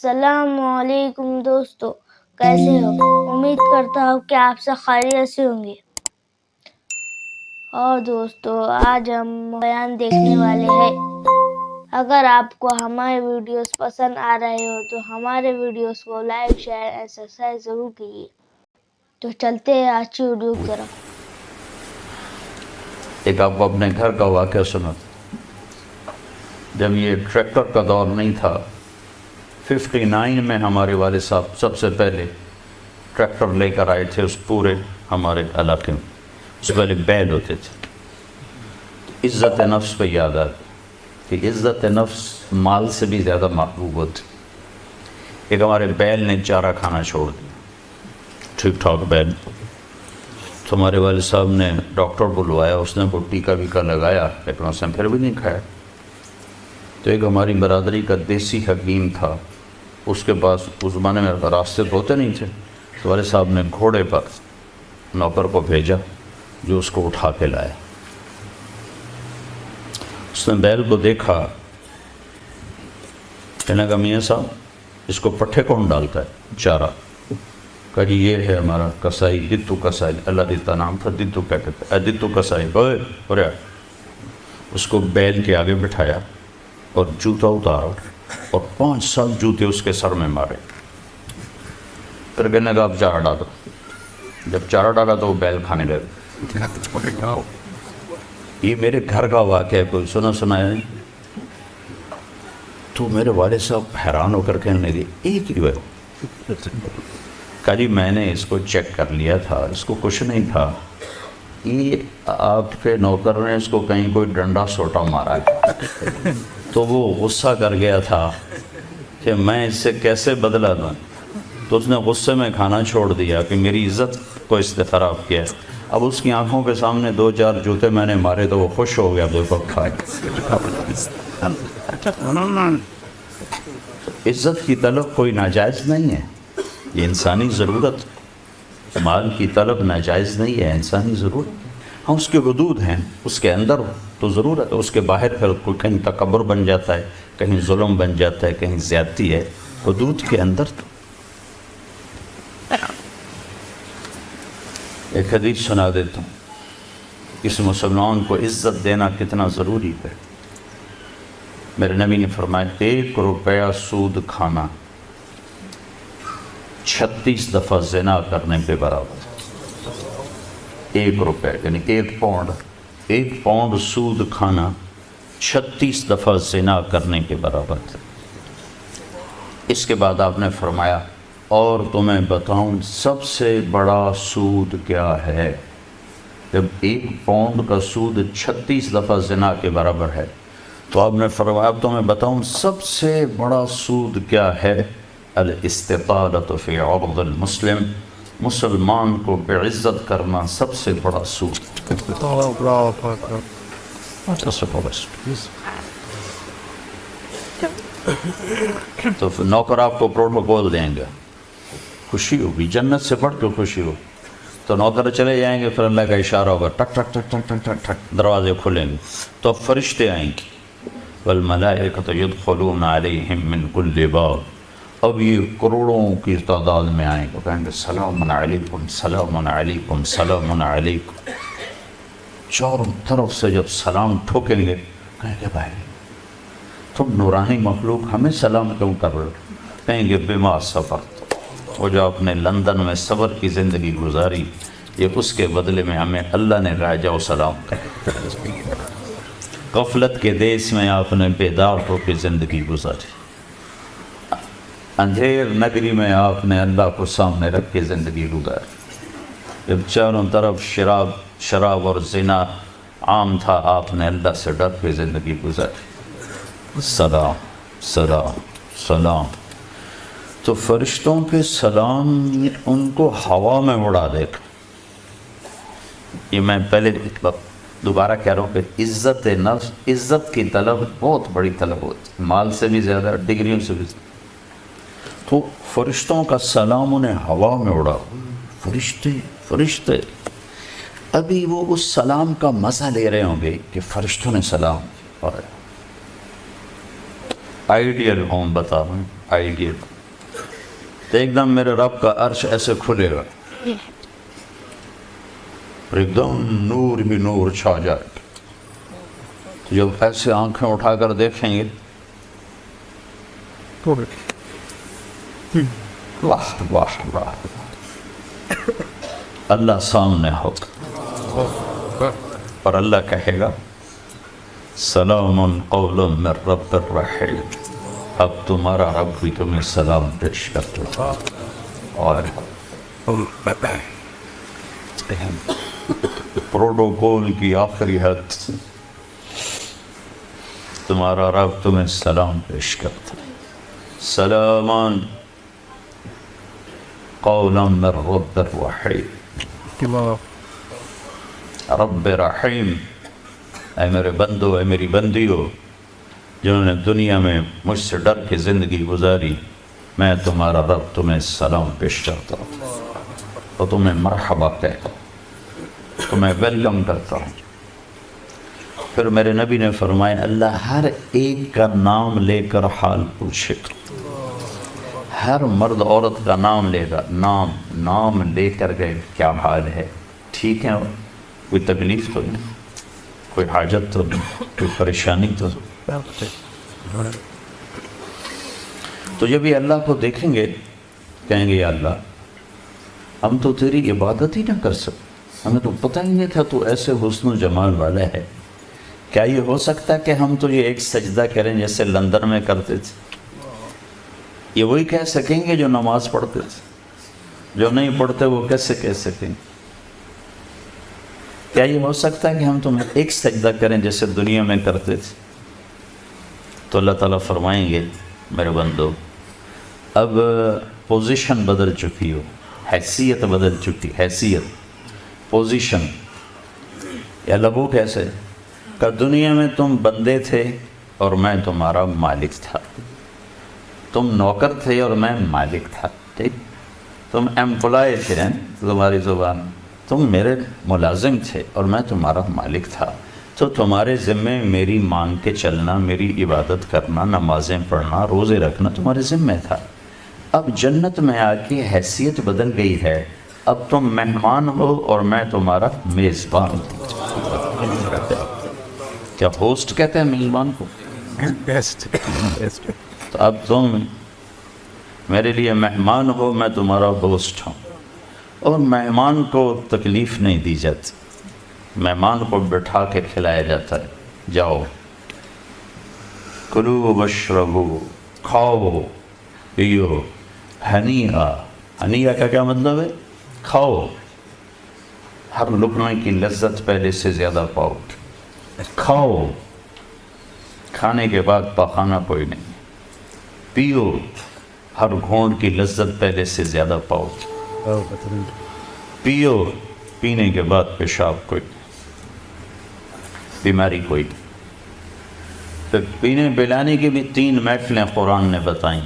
السلام علیکم دوستو، کیسے ہو؟ امید کرتا ہوں کہ آپ سے خیریت سے ہوں گے۔ اور دوستو، آج ہم بیان دیکھنے والے ہیں۔ اگر آپ کو ہمارے ویڈیوز پسند آ رہے ہو تو ہمارے ویڈیوز کو لائک، شیئر اور سبسکرائب ضرور کیجیے۔ تو چلتے ہیں آج کی ویڈیو کی طرف۔ ایک آپ کو اپنے گھر کا واقعہ سنا۔ جب یہ ٹریکٹر کا دور نہیں تھا، 59 میں ہمارے والد صاحب سب سے پہلے ٹریکٹر لے کر آئے تھے اس پورے ہمارے علاقے میں۔ اس سے پہلے بیل ہوتے تھے۔ عزت نفس پہ یاد آتی کہ عزت نفس مال سے بھی زیادہ محبوب ہوتی۔ ایک ہمارے بیل نے چارہ کھانا چھوڑ دیا، ٹھیک ٹھاک بیل۔ تو ہمارے والد صاحب نے ڈاکٹر بلوایا، اس نے وہ ٹیکا ویکا لگایا، لیکن اس نے پھر بھی نہیں کھایا۔ تو ایک ہماری برادری کا دیسی حکیم تھا، اس کے پاس اس زمانے میں راستے ہوتے نہیں تھے، تو والد صاحب نے گھوڑے پر نوکر کو بھیجا جو اس کو اٹھا کے لایا۔ اس نے بیل کو دیکھا، کہنے لگا میاں صاحب اس کو پٹھے کون ڈالتا ہے؟ چارہ۔ کہا جی یہ ہے ہمارا کسائی، دتو کسائی، اللہ دیتا نام تھا، دتو کیا کہتے ہیں، دتو کسائی۔ اس کو بیل کے آگے بٹھایا اور جوتا اتارا اور 5 سال جوتے اس کے سر میں مارے۔ پھر کہنے لگا اب چارہ ڈالو۔ جب چارہ ڈالا تو وہ بیل کھانے لگا۔ یہ میرے گھر کا واقعہ ہے، کوئی سنایا نہیں؟ تو میرے والد صاحب حیران ہو کر کہنے لگے ایک ہی ہے؟ کہا جی میں نے اس کو چیک کر لیا تھا، اس کو کچھ نہیں تھا، یہ آپ کے نوکر نے اس کو کہیں کوئی ڈنڈا سوٹا مارا ہے، تو وہ غصہ کر گیا تھا کہ میں اس سے کیسے بدلہ دوں، تو اس نے غصے میں کھانا چھوڑ دیا کہ میری عزت کو اس نے خراب کیا۔ اب اس کی آنکھوں کے سامنے 2-4 جوتے میں نے مارے تو وہ خوش ہو گیا، دو وقت کھائے۔ عزت کی طلب کوئی ناجائز نہیں ہے، یہ انسانی ضرورت۔ مال کی طلب ناجائز نہیں ہے، انسانی ضرورت۔ ہاں اس کے حدود ہیں، اس کے اندر تو ضرورت ہے، اس کے باہر پھر کہیں تکبر بن جاتا ہے، کہیں ظلم بن جاتا ہے، کہیں زیادتی ہے۔ حدود کے اندر تو ایک حدیث سنا دیتا ہوں، اس مسلمان کو عزت دینا کتنا ضروری ہے۔ میرے نبی نے فرمایا 1 روپیہ سود کھانا 36 دفعہ زنا کرنے کے برابر۔ 1 روپے یعنی 1 پاؤنڈ سود کھانا 36 دفعہ زنا کرنے کے برابر تھا۔ اس کے بعد آپ نے فرمایا اور تمہیں بتاؤں سب سے بڑا سود کیا ہے؟ جب 1 پاؤنڈ کا سود 36 دفعہ زنا کے برابر ہے تو آپ نے فرمایا اب تمہیں بتاؤں سب سے بڑا سود کیا ہے؟ الاستطالۃ فی عرض المسلم، مسلمان کو بعزت کرنا سب سے بڑا سود۔ تو نوکر آپ کو پروٹوکول دیں گے، خوشی ہوگی، جنت سے بڑھ کے خوشی ہو۔ تو نوکر چلے جائیں گے، پھر اللہ کا اشارہ ہوگا، ٹک ٹک ٹک ٹک ٹک ٹک ٹک، دروازے کھلیں گے تو اب فرشتے آئیں گے، والملائکۃ یدخلون علیہم من کل باب۔ اب یہ کروڑوں کی تعداد میں آئیں گے، کہیں گے سلام علیکم سلام علیکم سلام علیکم۔ چاروں طرف سے جب سلام ٹھوکیں گے کہیں گے بھائی تم نورانی مخلوق ہمیں سلام کیوں کر رہے ہو؟ کہیں گے بما صبرت، وہ جو آپ نے لندن میں صبر کی زندگی گزاری، یہ اس کے بدلے میں ہمیں اللہ نے کہا جاؤ سلام کر۔ غفلت کے دیس میں آپ نے بیدار ہو کے زندگی گزاری، اندھیر نگری میں آپ نے اللہ کو سامنے رکھ کے زندگی گزاری۔ جب چاروں طرف شراب اور زنا عام تھا، آپ نے اللہ سے ڈر کے زندگی گزاری۔ سلام سلام سلام۔ تو فرشتوں کے سلام ان کو ہوا میں اڑا دے گا۔ یہ میں پہلے دوبارہ کہہ رہا ہوں کہ عزت نفس، عزت کی طلب بہت بڑی طلب ہوتی ہے، مال سے بھی زیادہ، ڈگریوں سے بھی زیادہ۔ تو فرشتوں کا سلام انہیں ہوا میں اڑا، فرشتے ابھی وہ اس سلام کا مزہ لے رہے ہوں گے کہ فرشتوں نے سلام۔ اور آئیڈیل ہوم بتا رہا ہوں، آئے گی تو ایک دم میرے رب کا عرش ایسے کھلے گا اور ایک دم نور ہی نور چھا جائے گا. جب ایسے آنکھیں اٹھا کر دیکھیں گے واہ واہ واہ اللہ سامنے ہوگا اور اللہ کہے گا سلام قول من رب الرحیم. اب تمہارا رب بھی تمہیں سلام پیش کرتا ہے. اور پروٹوکول کی آخری حد تمہارا رب تمہیں سلام پیش کرتا ہے. سلامان قولا من رب الرحیم. رب رحیم اے میرے بندو اے میری بندیو جنہوں نے دنیا میں مجھ سے ڈر کے زندگی گزاری میں تمہارا رب تمہیں سلام پیش کرتا ہوں اور تمہیں مرحبا کہتا ہوں تمہیں ویلکم کرتا ہوں. پھر میرے نبی نے فرمایا اللہ ہر ایک کا نام لے کر حال پوچھے گا. ہر مرد عورت کا نام لے گا نام لے کر گئے کیا حال ہے ٹھیک ہے کوئی تکلیف تو نہیں کوئی حاجت تو نہیں کوئی پریشانی تو نہیں. تو جب یہ اللہ کو دیکھیں گے کہیں گے یا اللہ ہم تو تیری عبادت ہی نہ کر سکتے ہمیں تو پتہ ہی نہیں تھا تو ایسے حسن و جمال والا ہے. کیا یہ ہو سکتا ہے کہ ہم تو یہ ایک سجدہ کریں جیسے لندن میں کرتے تھے. یہ وہی کہہ سکیں گے جو نماز پڑھتے تھے جو نہیں پڑھتے وہ کیسے کہہ سکیں گے. کیا یہ ہو سکتا ہے کہ ہم تمہیں ایک سجدہ کریں جیسے دنیا میں کرتے تھے. تو اللہ تعالیٰ فرمائیں گے میرے بندو اب پوزیشن بدل چکی ہو حیثیت بدل چکی حیثیت پوزیشن. یا لبو کیسے کہ دنیا میں تم بندے تھے اور میں تمہارا مالک تھا. تم نوکر تھے اور میں مالک تھا. ٹھیک تم ایمپلائی تھے تمہاری زبان تم میرے ملازم تھے اور میں تمہارا مالک تھا. تو تمہارے ذمے میری مانگ کے چلنا میری عبادت کرنا نمازیں پڑھنا روزے رکھنا تمہارے ذمے تھا. اب جنت میں آ کے حیثیت بدل گئی ہے. اب تم مہمان ہو اور میں تمہارا میزبان ہوں. کیا ہوسٹ کہتے ہیں میزبان کو تو اب تم میرے لیے مہمان ہو میں تمہارا ہوسٹ ہوں. اور مہمان کو تکلیف نہیں دی جاتی مہمان کو بٹھا کے کھلایا جاتا ہے. جاؤ کلو واشربو کھاؤ پیو ہنیہ کا کیا مطلب ہے کھاؤ. ہر لقمے کی لذت پہلے سے زیادہ پاؤ. کھاؤ کھانے کے بعد پاخانہ کوئی نہیں. پیو ہر گھونٹ کی لذت پہلے سے زیادہ پاؤ. پیو پینے کے بعد پیشاب کوئی بیماری کوئی. پھر پینے پلانے کی بھی 3 محفلیں قرآن نے بتائیں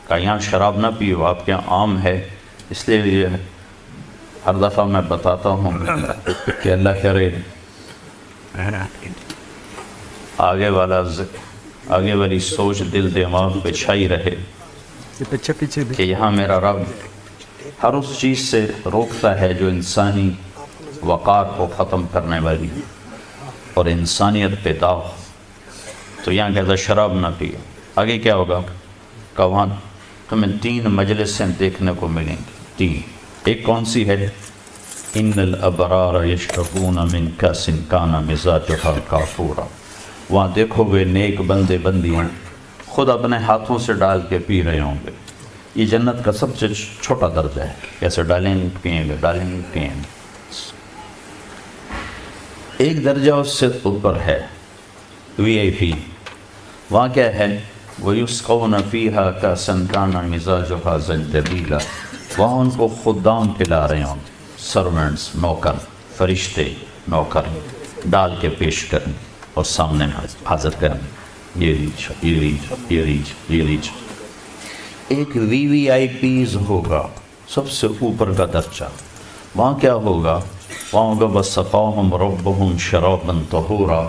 کہ یہاں شراب نہ پیو آپ کے یہاں عام ہے. اس لیے ہر دفعہ میں بتاتا ہوں کہ اللہ کرے آگے والی سوچ دل دماغ پہ چھائی رہے کہ یہاں میرا رب ہر اس چیز سے روکتا ہے جو انسانی وقار کو ختم کرنے والی اور انسانیت پہ داغ. تو یہاں کہتا شراب نہ پیو. آگے کیا ہوگا کہ وہاں تمہیں 3 مجلسیں دیکھنے کو ملیں گی. 3 ایک کون سی ہے ان الابرار یشربون من کاس کان مزاجها کافورا. وہاں دیکھو گے نیک بندے بندیاں خود اپنے ہاتھوں سے ڈال کے پی رہے ہوں گے. یہ جنت کا سب سے چھوٹا درجہ ہے. کیسے ڈالیں گے پئیں گے. ایک درجہ اس سے اوپر ہے VIP. وہاں کیا ہے وَيُسْقَوْنَ فِيهَا كَأْسًا كَانَ مِزَاجُهَا زَنْجَبِيلًا. وہاں ان کو خدام پلا رہے ہوں سرونٹس نوکر فرشتے نوکر ڈال کے پیش کریں اور سامنے حاضر کریں. یہ لیج. ایک VVIPs ہوگا سب سے اوپر کا درجہ. وہاں کیا ہوگا وہاں ہوگا وَسَقَاهُمْ رَبُّهُمْ شَرَابًا طَهُورًا.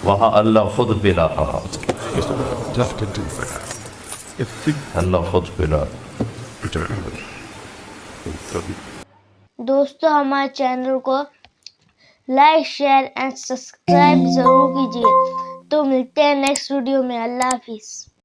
وہاں اللہ خود پلا رہا، اللہ خود پلا۔ دوستو ہمارے چینل کو لائک شیئر اینڈ سبسکرائب ضرور کیجیے۔ تو ملتے ہیں نیکسٹ ویڈیو میں۔ اللہ حافظ۔